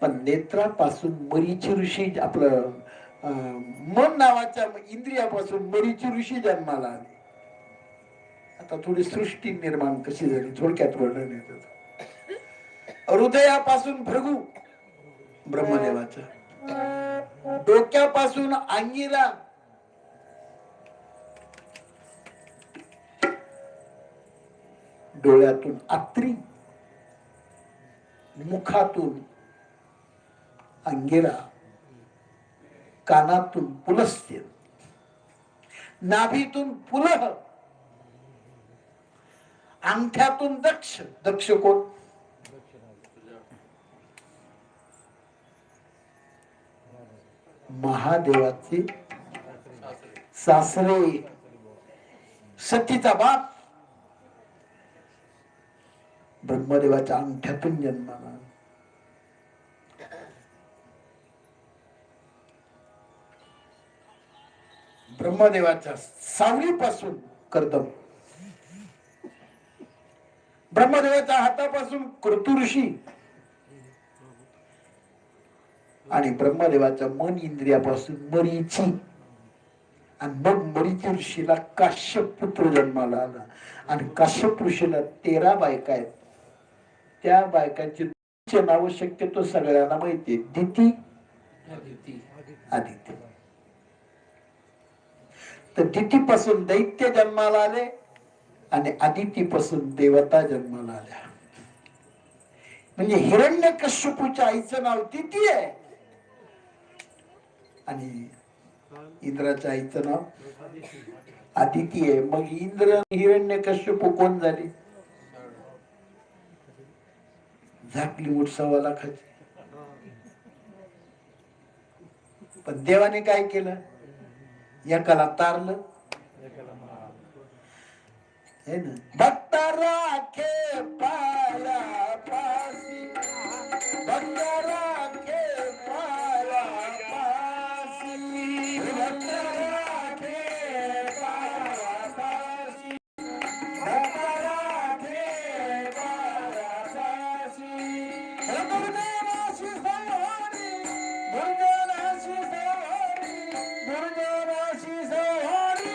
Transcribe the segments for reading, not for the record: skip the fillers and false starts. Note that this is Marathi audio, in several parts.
पण नेत्रापासून मरीची ऋषी आपलं मन नावाच्या इंद्रियापासून मरीची ऋषी जन्माला आले. आता थोडी सृष्टी निर्माण कशी झाली थोडक्यात वर्णन येत. हृदयापासून भृगु ब्रह्मदेवाचा, डोक्यापासून अंगिरा, डोळ्यातून आत्री, मुखातून अंगिरा, कानातून पुलस्त्य, नाभीतून पुलह, अंगठ्यातून दक्ष. दक्ष कोण? महादेवाचे सासरे, सतीचा बाप. ब्रह्मदेवाच्या अंगठ्यातून जन्माला. ब्रह्मदेवाच्या सावलीपासून कर्दम, ब्रह्मदेवाच्या हातापासून ऋषी आणि ब्रह्मदेवाच्या मन इंद्रियापासून मरीची. आणि मग मरीची ऋषीला काश्यप पुत्र जन्माला आला. आणि काश्यप ऋषीला 13 बायका आहेत. त्या बायकांची नाव शक्यतो सगळ्यांना माहिती. दिती, आदिती. तर दितीपासून दैत्य जन्माला आले आणि आदितीपासून देवता जन्माला आल्या. म्हणजे हिरण्यकश्यपूच्या आईचं नाव दिती आहे आणि इंद्राच्या आईचं नाव आदिती आहे. मग इंद्र हिरण्यकश्यपू कोण झाली? झाकली उठ 1.25 लाखाची. पण देवाने काय केलं? एकाला तारलं. है ना? भक्त राखे पाया पासी, भक्त राखे पाया पासी, भक्त राखे पाया पासी, भक्त राखे पाया पासी. गुरुदेवाची सवारी, गुरुदेवाची सवारी, गुरुदेवाची सवारी.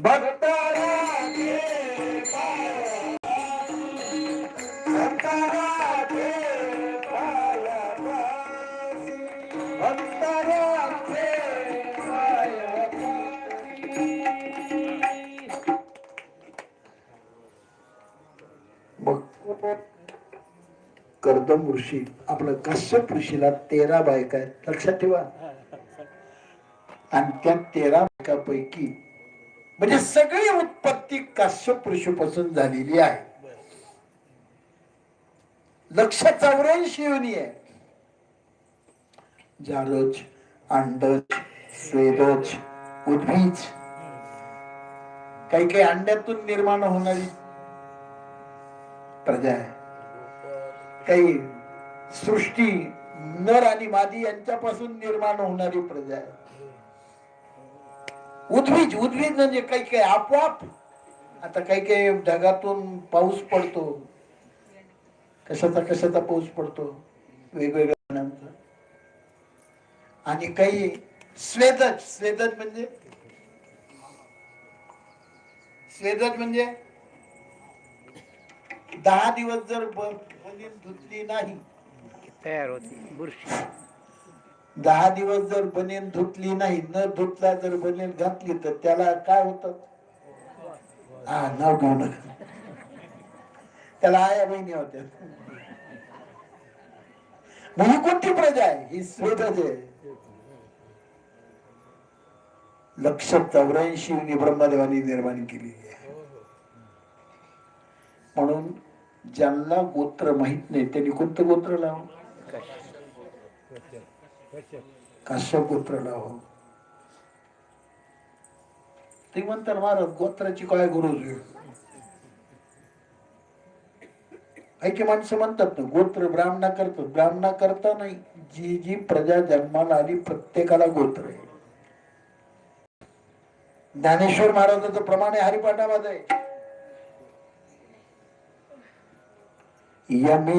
भक्त राखे पाया पासी, भक्त राखे पाया पासी, भक्त राखे पाया पासी. मग कर्दम ऋषी आपलं काश्यप ऋषीला 13 बायका आहेत. लक्षात ठेवा. आणि त्या 13 बायकापैकी म्हणजे सगळी उत्पत्ती काश्यप ऋषीपासून झालेली आहे. लक्ष 84 योनी आहे. जारज, अंडज, स्वेदज, उद्भिज. काही काही अंड्यातून निर्माण होणारी प्रजा आहे. काही सृष्टी नर आणि मादी यांच्यापासून निर्माण होणारी प्रजा आहे. उद्भिज, उद्भिज म्हणजे काही काही आपोआप. आता काही काही ढगातून पाऊस पडतो. कशाचा कशाचा पाऊस पडतो वेगवेगळ्या. आणि काही स्वेदज. स्वेदज म्हणजे स्वेदज म्हणजे 10 दिवस जर बनीन धुतली नाही तयार होती बुरशी. 10 दिवस जर बनीन धुतली नाही, न धुतला जर बनीन घातली तर त्याला काय होत? नाव घेऊ नका. त्याला आया बहिणी होत्या. ही कोणती प्रजा आहे? ही स्वेदज आहे. लक्ष 84 ब्रह्मदेवानी निर्माण केली आहे. म्हणून ज्यांना गोत्र माहित नाही त्यांनी कोणतं गोत्र लाव? काश्यप गोत्र लाव. ते म्हणतात महाराज गोत्राची काय गरज आहे? ऐके माणसं म्हणतात ना गोत्र ब्राह्मणा करतात. ब्राह्मणा करता नाही. जी जी प्रजा जन्माला आली प्रत्येकाला गोत्र आहे. ज्ञानेश्वर महाराजांचं प्रमाण आहे हरिपाठामध्ये. यमी